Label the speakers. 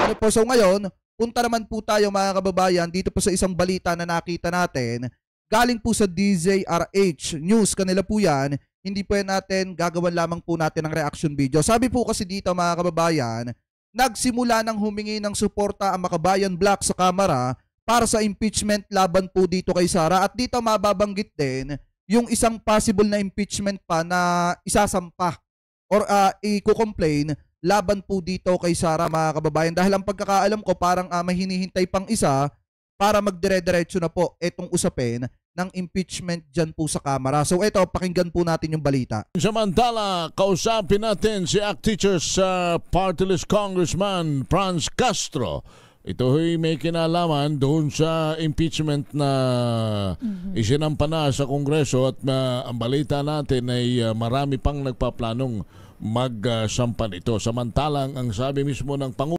Speaker 1: Ano po, so ngayon, punta naman po tayo mga kababayan dito po sa isang balita na nakita natin. Galing po sa DZRH News, kanila po yan. Hindi po yan natin, gagawan lamang po natin ng reaction video. Sabi po kasi dito mga kababayan, nagsimula ng humingi ng suporta ang Makabayan Black sa Kamara para sa impeachment laban po dito kay Sara. At dito mababanggit din yung isang possible na impeachment pa na isasampa or i-complain laban po dito kay Sara mga kababayan. Dahil ang pagkakaalam ko parang may hinihintay pang isa para magdire-diretso na po itong usapin ng impeachment dyan po sa Kamara. So ito, pakinggan po natin yung balita.
Speaker 2: Samantala, kausapin natin si ACT Teachers Party List Congressman Franz Castro. Ito ay may kinalaman doon sa impeachment na isinampa na sa Kongreso at ang balita natin ay marami pang nagpaplanong magsampa nito. Samantalang ang sabi mismo ng Pangulo,